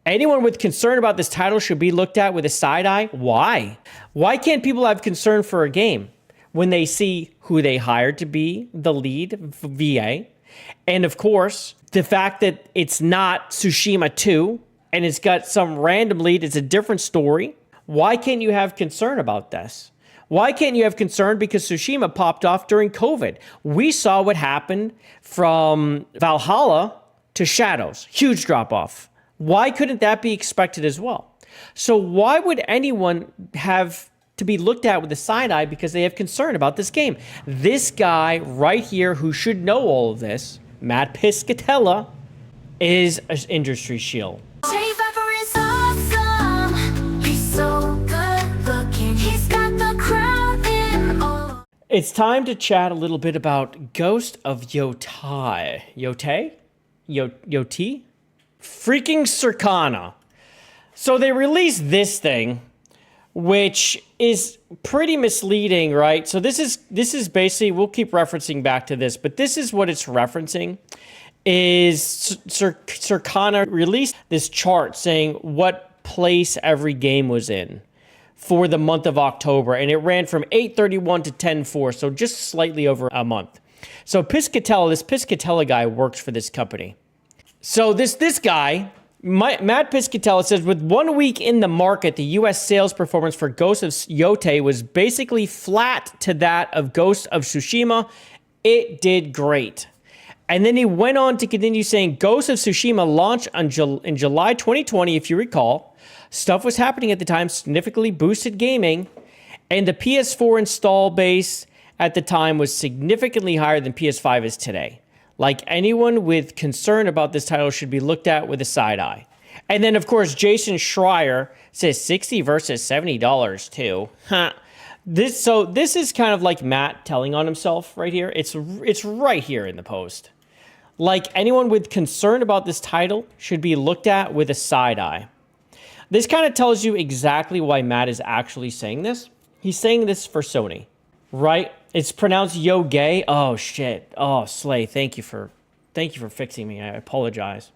Anyone with concern about this title should be looked at with a side eye. Why? Why can't people have concern for a game when they see who they hired to be the lead VA? And of course, the fact that it's not Tsushima 2 and it's got some random lead, it's a different story. Why can't you have concern about this? Why can't you have concern? Because Tsushima popped off during COVID. We saw what happened from Valhalla to Shadows. Huge drop off. Why couldn't that be expected as well? So why would anyone have to be looked at with a side eye because they have concern about this game? This guy right here who should know all of this, Matt Piscatella, is an industry shill. JayViper is awesome. He's so good looking. He's got the crowd in awe. It's time to chat a little bit about Ghost of Yotei. Yotei? Yotei? Freaking Circana. So they released this thing, which is pretty misleading, right? So this is basically, we'll keep referencing back to this, but this is what it's referencing, is Circana released this chart saying what place every game was in for the month of October, and it ran from 8/31 to 10/4, so just slightly over a month. So this Piscatella guy works for this company. So this guy, Matt Piscatella, says with 1 week in the market, the U.S. sales performance for Ghost of Yotei was basically flat to that of Ghost of Tsushima. It did great. And then he went on to continue saying Ghost of Tsushima launched in July 2020, if you recall. Stuff was happening at the time, significantly boosted gaming, and the PS4 install base at the time was significantly higher than PS5 is today. Like, anyone with concern about this title should be looked at with a side eye. And then, of course, Jason Schreier says $60 versus $70 too. Huh. This is kind of like Matt telling on himself right here. It's right here in the post. Like, anyone with concern about this title should be looked at with a side eye. This kind of tells you exactly why Matt is actually saying this. He's saying this for Sony, right? It's pronounced Yotei. Oh shit. Oh, Slay. Thank you for fixing me. I apologize.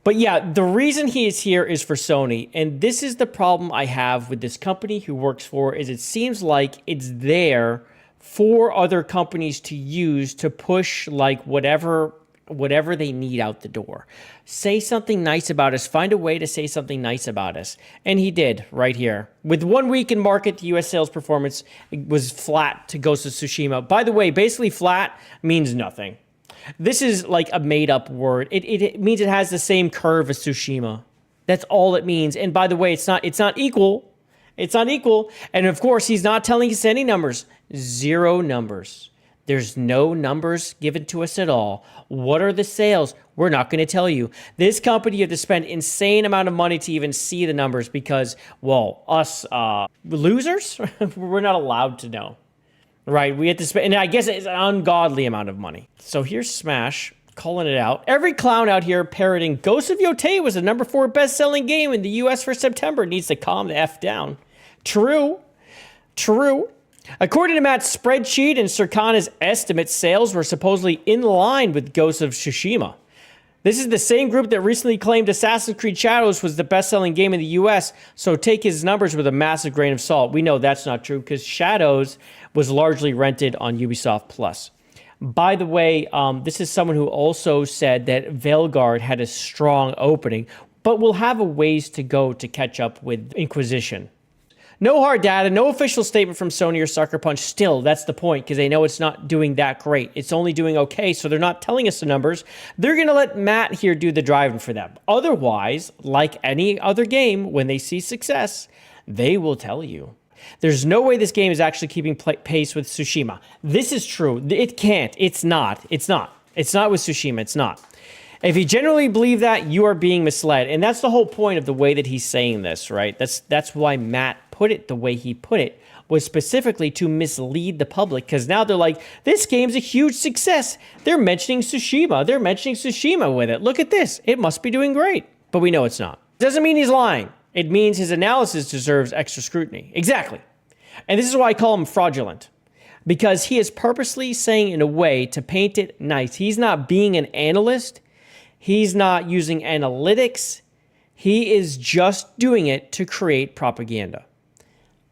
But yeah, the reason he is here is for Sony, and this is the problem I have with this company who works for, is it seems like it's there for other companies to use to push like whatever they need out the door. Say something nice about us. Find a way to say something nice about us. And he did right here. With 1 week in market, the U.S. sales performance was flat to Ghost of Tsushima. By the way, basically flat means nothing. This is like a made-up word. It means it has the same curve as Tsushima. That's all it means. And by the way, it's not equal. It's not equal. And of course, he's not telling us any numbers. 0 numbers. There's no numbers given to us at all. What are the sales? We're not going to tell you. This company, you have to spend insane amount of money to even see the numbers because, well, us losers, we're not allowed to know, right? We have to spend, and I guess it's an ungodly amount of money. So here's Smash calling it out. Every clown out here parroting Ghost of Yotei was the #4 best-selling game in the U.S. for September. Needs to calm the F down. True. According to Matt's spreadsheet and Circana's estimates, sales were supposedly in line with Ghost of Tsushima. This is the same group that recently claimed Assassin's Creed Shadows was the best-selling game in the U.S., so take his numbers with a massive grain of salt. We know that's not true because Shadows was largely rented on Ubisoft Plus. By the way, this is someone who also said that Veilguard had a strong opening, but will have a ways to go to catch up with Inquisition. No hard data, no official statement from Sony or Sucker Punch. Still, that's the point, because they know it's not doing that great. It's only doing okay, so they're not telling us the numbers. They're going to let Matt here do the driving for them. Otherwise, like any other game, when they see success, they will tell you. There's no way this game is actually keeping pace with Tsushima. This is true. It can't. It's not. It's not. It's not with Tsushima. It's not. If you generally believe that, you are being misled. And that's the whole point of the way that he's saying this, right? That's why Matt put it the way he put it, was specifically to mislead the public, because now they're like, this game's a huge success. They're mentioning Tsushima. They're mentioning Tsushima with it. Look at this. It must be doing great. But we know it's not. Doesn't mean he's lying. It means his analysis deserves extra scrutiny. Exactly. And this is why I call him fraudulent, because he is purposely saying in a way to paint it nice. He's not being an analyst. He's not using analytics. He is just doing it to create propaganda.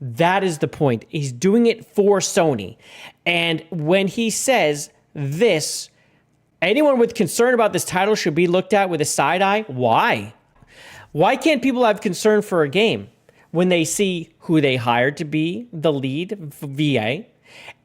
That is the point. He's doing it for Sony. And when he says this, anyone with concern about this title should be looked at with a side eye. Why? Why can't people have concern for a game when they see who they hired to be the lead VA?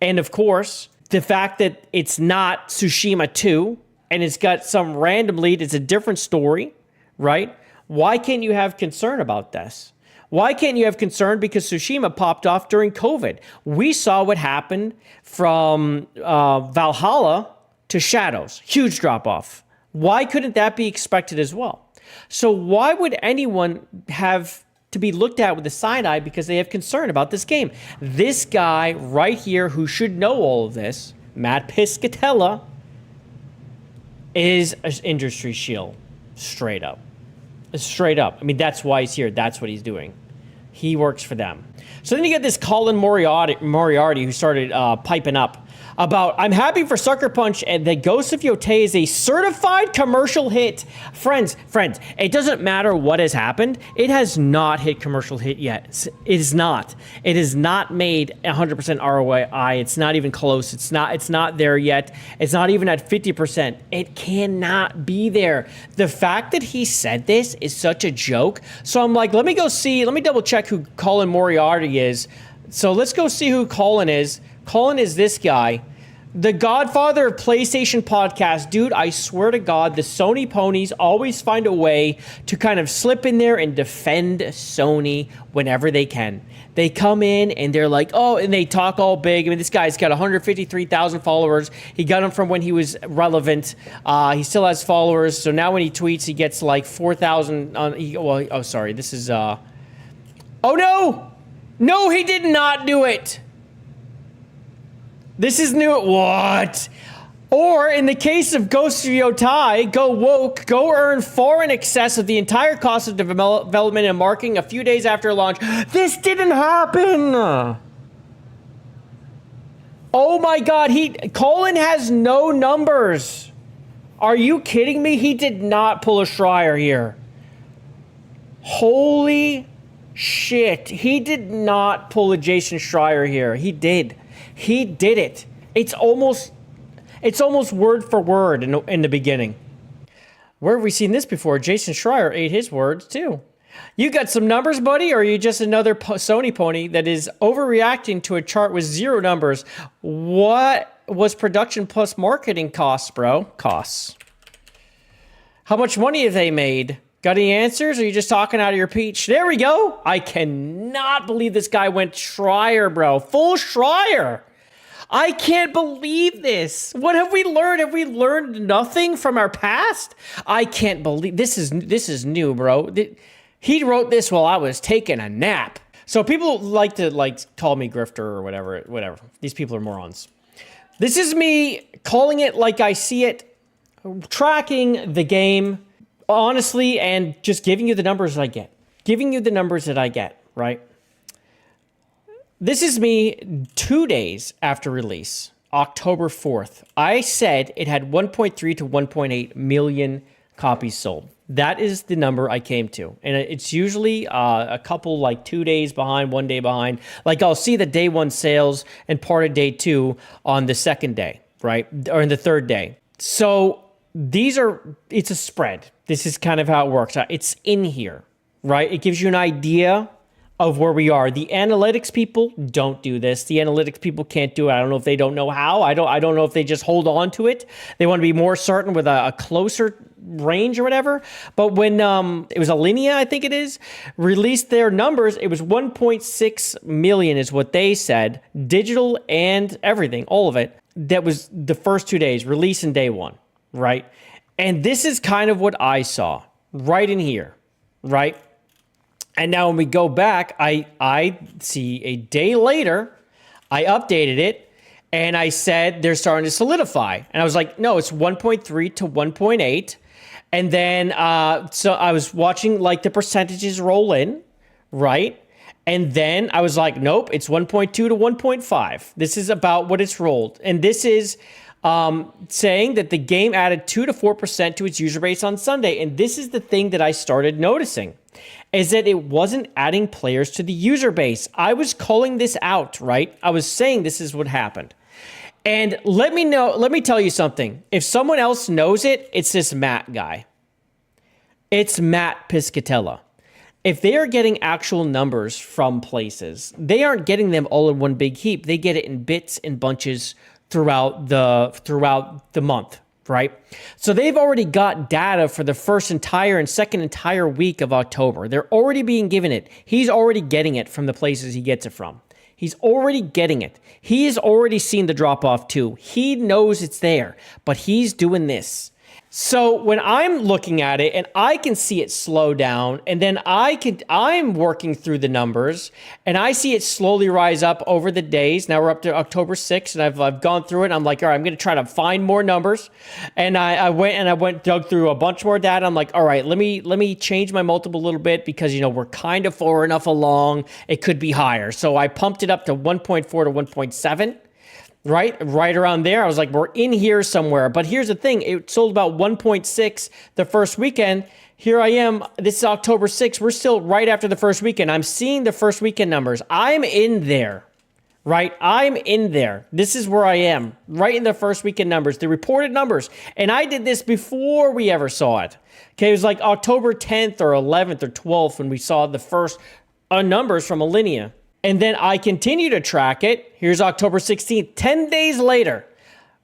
And of course, the fact that it's not Tsushima 2 and it's got some random lead, it's a different story, right? Why can't you have concern about this? Why can't you have concern? Because Tsushima popped off during COVID. We saw what happened from Valhalla to Shadows. Huge drop off. Why couldn't that be expected as well? So why would anyone have to be looked at with a side eye because they have concern about this game? This guy right here who should know all of this, Matt Piscatella, is an industry shill. Straight up. Straight up. I mean, that's why he's here. That's what he's doing. He works for them. So then you get this Colin Moriarty who started piping up about, I'm happy for Sucker Punch and the Ghost of Yotei is a certified commercial hit. Friends, it doesn't matter what has happened. It has not hit commercial hit yet. It is not. It has not made 100% ROI. It's not even close. It's not there yet. It's not even at 50%. It cannot be there. The fact that he said this is such a joke. So I'm like, let me double check who Colin Moriarty is. So let's go see who Colin is. Colin is this guy, the godfather of PlayStation podcast. Dude, I swear to God, the Sony ponies always find a way to kind of slip in there and defend Sony whenever they can. They come in and they're like, oh, and they talk all big. I mean, this guy's got 153,000 followers. He got them from when he was relevant. He still has followers. So now when he tweets, he gets like 4,000. Oh, sorry. This is, oh, no. No, he did not do it. This is new. What? Or in the case of Ghost of Yotei, go woke, go earn far in excess of the entire cost of development and marketing a few days after launch. This didn't happen. Oh my God, Colin has no numbers. Are you kidding me? He did not pull a Schreier here. Holy shit. He did not pull a Jason Schreier here. He did. He did it. It's almost word for word in the beginning. Where have we seen this before? Jason Schreier ate his words too. You got some numbers, buddy, or are you just another Sony pony that is overreacting to a chart with zero numbers? What was production plus marketing costs, bro? Costs. How much money have they made? Got any answers? Or are you just talking out of your peach? There we go. I cannot believe this guy went Schreier, bro. Full Schreier. I can't believe this. What have we learned? Have we learned nothing from our past? I can't believe this is new, bro. He wrote this while I was taking a nap. So people like to call me grifter or whatever. These people are morons. This is me calling it like I see it, tracking the game honestly, and just giving you the numbers that I get. Giving you the numbers that I get, right? This is me 2 days after release, October 4th. I said it had 1.3 to 1.8 million copies sold. That is the number I came to. And it's usually a couple, like 2 days behind, 1 day behind. Like I'll see the day one sales and part of day two on the second day, right? Or in the third day. So it's a spread. This is kind of how it works. It's in here, right? It gives you an idea of where we are. The analytics people don't do this. The analytics people can't do it. I don't know if they don't know how. I don't know if they just hold on to it. They want to be more certain with a closer range or whatever. But when it was Alinea, I think it is, released their numbers, it was 1.6 million is what they said, digital and everything, all of it. That was the first 2 days, release in day one, right? And this is kind of what I saw right in here, right? And now when we go back, I see a day later, I updated it, and I said they're starting to solidify. And I was like, no, it's 1.3 to 1.8. And then, so I was watching like the percentages roll in, right? And then I was like, nope, it's 1.2 to 1.5. This is about what it's rolled. And this is saying that the game added 2 to 4% to its user base on Sunday. And this is the thing that I started noticing, is that it wasn't adding players to the user base. I was calling this out, right? I was saying this is what happened. And let me tell you something. If someone else knows it, it's this Matt guy. It's Matt Piscatella. If they are getting actual numbers from places, they aren't getting them all in one big heap. They get it in bits and bunches throughout the month, right? So they've already got data for the first entire and second entire week of October. They're already being given it. He's already getting it from the places he gets it from. He's already getting it. He has already seen the drop off too. He knows it's there, but he's doing this. So when I'm looking at it and I can see it slow down, and then I'm working through the numbers and I see it slowly rise up over the days. Now we're up to October 6th and I've gone through it and I'm like, all right, I'm going to try to find more numbers. And I went dug through a bunch more data. I'm like, all right, let me change my multiple a little bit because, you know, we're kind of far enough along. It could be higher. So I pumped it up to 1.4 to 1.7. Right around there. I was like, we're in here somewhere. But here's the thing. It sold about 1.6 the first weekend. Here I am. This is October 6th. We're still right after the first weekend. I'm seeing the first weekend numbers. I'm in there, right? I'm in there. This is where I am, right in the first weekend numbers, the reported numbers. And I did this before we ever saw it. Okay, it was like October 10th or 11th or 12th when we saw the first numbers from Alinea. And then I continue to track it. Here's October 16th. 10 days later,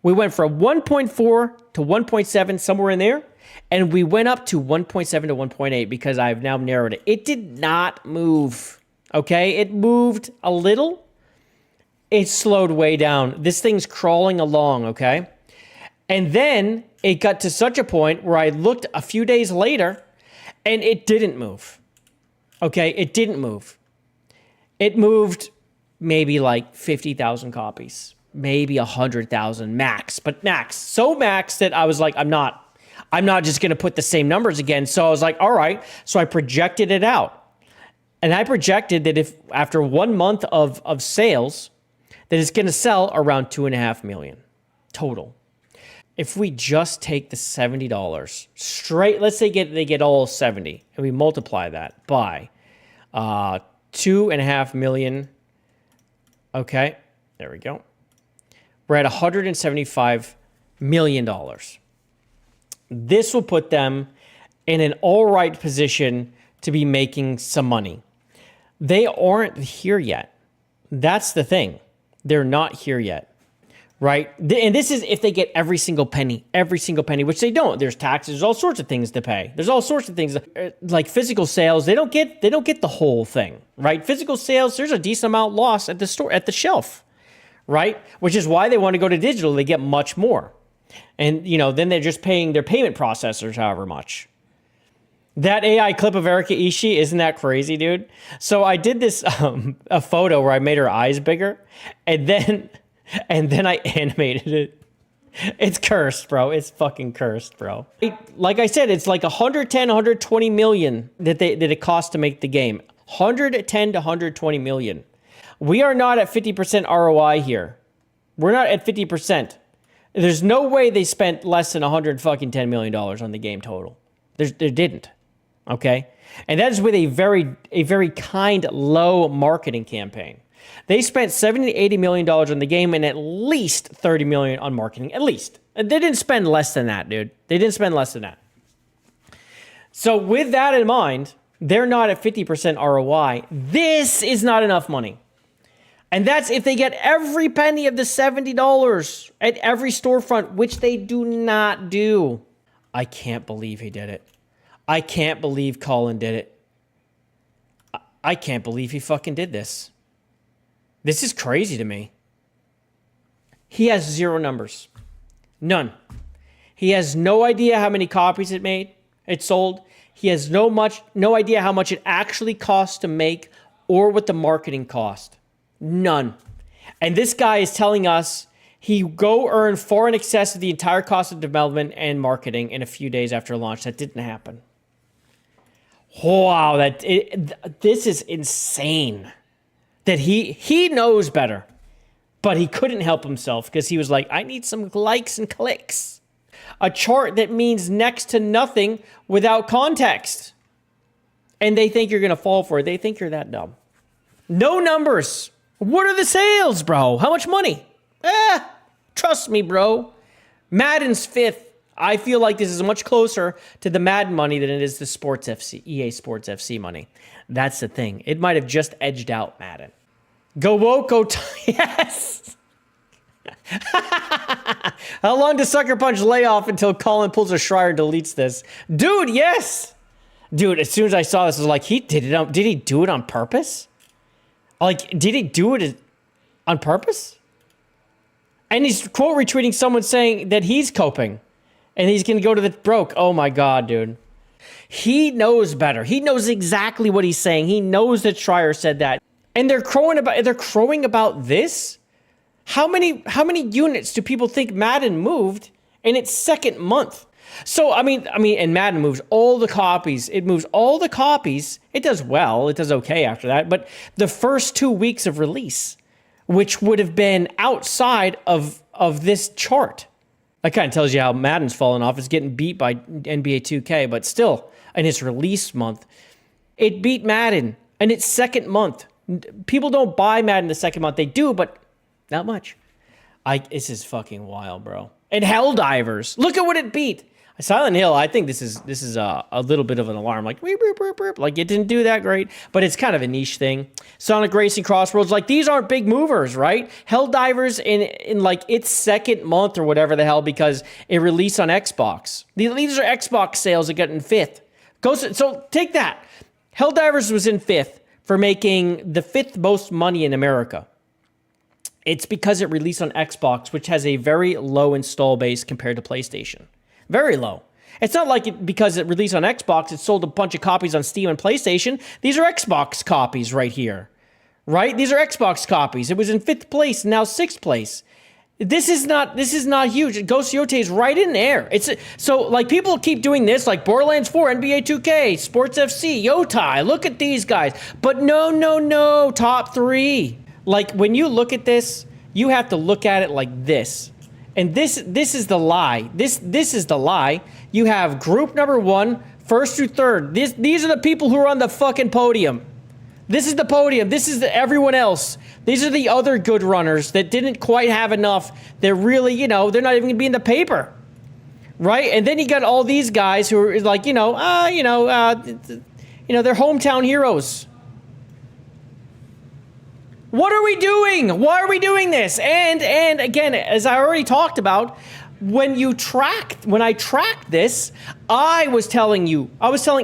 we went from 1.4 to 1.7, somewhere in there. And we went up to 1.7 to 1.8 because I've now narrowed it. It did not move, okay? It moved a little. It slowed way down. This thing's crawling along, okay? And then it got to such a point where I looked a few days later and it didn't move, okay? It didn't move. It moved maybe like 50,000 copies, maybe 100,000 max, but max. So max that I was like, I'm not just going to put the same numbers again. So I was like, all right. So I projected it out. And I projected that if after 1 month of sales, that it's going to sell around 2.5 million total. If we just take the $70 straight, let's say they get all 70 and we multiply that by 2.5 million. Okay, there we go. We're at $175 million. This will put them in an all right position to be making some money. They aren't here yet. That's the thing. They're not here yet. Right? And this is if they get every single penny, which they don't. There's taxes, there's all sorts of things to pay. There's all sorts of things like physical sales. They don't get the whole thing, right? Physical sales, there's a decent amount lost at the store, at the shelf, right? Which is why they want to go to digital. They get much more. And, you know, then they're just paying their payment processors however much. That AI clip of Erika Ishii, isn't that crazy, dude? So I did this, a photo where I made her eyes bigger and then I animated it. It's cursed, bro. It's fucking cursed, bro. Like I said, it's like 110, 120 million that it costs to make the game. 110 to 120 million. We are not at 50% ROI here. We're not at 50%. There's no way they spent less than $110 million on the game total. They didn't. Okay? And that is with a very kind, low marketing campaign. They spent $70 to $80 million on the game and at least $30 million on marketing. At least. They didn't spend less than that, dude. They didn't spend less than that. So with that in mind, they're not at 50% ROI. This is not enough money. And that's if they get every penny of the $70 at every storefront, which they do not do. I can't believe he did it. I can't believe Colin did it. I can't believe he fucking did this. This is crazy to me. He has zero numbers. None. He has no idea how many copies it sold. He has no idea how much it actually costs to make or what the marketing cost. None. And this guy is telling us he go earn far in excess of the entire cost of development and marketing in a few days after launch. That didn't happen. Wow, this is insane. That he knows better. But he couldn't help himself because he was like, I need some likes and clicks. A chart that means next to nothing without context. And they think you're going to fall for it. They think you're that dumb. No numbers. What are the sales, bro? How much money? Trust me, bro. Madden's 5th. I feel like this is much closer to the Madden money than it is the Sports FC, EA Sports FC money. That's the thing. It might have just edged out Madden. Go woke, go yes. How long does Sucker Punch lay off until Colin pulls a Schreier and deletes this? Dude, yes. Dude, as soon as I saw this, I was like, did he do it on purpose? Like, did he do it on purpose? And he's quote retweeting someone saying that he's coping. And he's going to go to the broke. Oh my God, dude. He knows better. He knows exactly what he's saying. He knows that Schreier said that. And they're crowing about this? How many units do people think Madden moved in its second month? So, I mean, and Madden moves all the copies. It moves all the copies. It does well. It does okay after that. But the first 2 weeks of release, which would have been outside of this chart. That kind of tells you how Madden's fallen off. It's getting beat by NBA 2K, but still, in its release month, it beat Madden in its second month. People don't buy Madden the second month. They do, but not much. This is fucking wild, bro. And Helldivers, look at what it beat. Silent Hill, I think this is a little bit of an alarm. Like, beep, beep, beep, beep. Like, it didn't do that great, but it's kind of a niche thing. Sonic Racing Crossroads, like, these aren't big movers, right? Helldivers in like its second month or whatever the hell, because it released on Xbox. These are Xbox sales that got in 5th. So take that. Helldivers was in 5th for making the 5th most money in America. It's because it released on Xbox, which has a very low install base compared to PlayStation. Very low. It's not like because it released on Xbox, it sold a bunch of copies on Steam and PlayStation. These are Xbox copies right here, right? These are Xbox copies. It was in 5th place, now 6th place. This is not huge. Ghost Yotei is right in there. So like people keep doing this, like Borderlands 4, NBA 2K, Sports FC, Yotei. Look at these guys. But no, top 3. Like when you look at this, you have to look at it like this. And this is the lie. This is the lie. You have group number 1, 1st through 3rd. These are the people who are on the fucking podium. This is the podium. This is everyone else. These are the other good runners that didn't quite have enough. They're really, they're not even going to be in the paper. Right? And then you got all these guys who are like, they're hometown heroes. What are we doing? Why are we doing this? And again, as I already talked about, when I tracked this, I was telling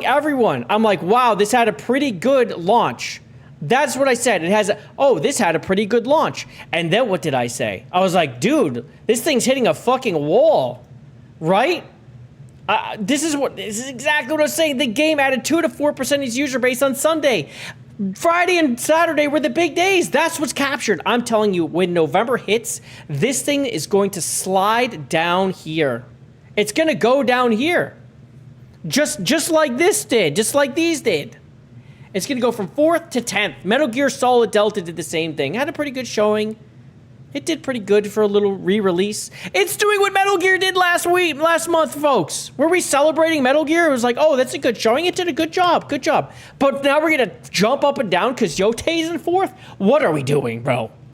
everyone, I'm like, wow, this had a pretty good launch. That's what I said. This had a pretty good launch. And then what did I say? I was like, dude, this thing's hitting a fucking wall, right? This is exactly what I was saying. The game added 2 to 4% of its user base on Sunday. Friday and Saturday were the big days. That's what's captured. I'm telling you, when November hits, this thing is going to slide down here. It's going to go down here. Just like this did. Just like these did. It's going to go from 4th to 10th. Metal Gear Solid Delta did the same thing. Had a pretty good showing. It did pretty good for a little re-release. It's doing what Metal Gear did last month, folks. Were we celebrating Metal Gear? It was like, oh, that's a good showing. It did a good job. Good job. But now we're going to jump up and down because Yotei's in 4th? What are we doing, bro?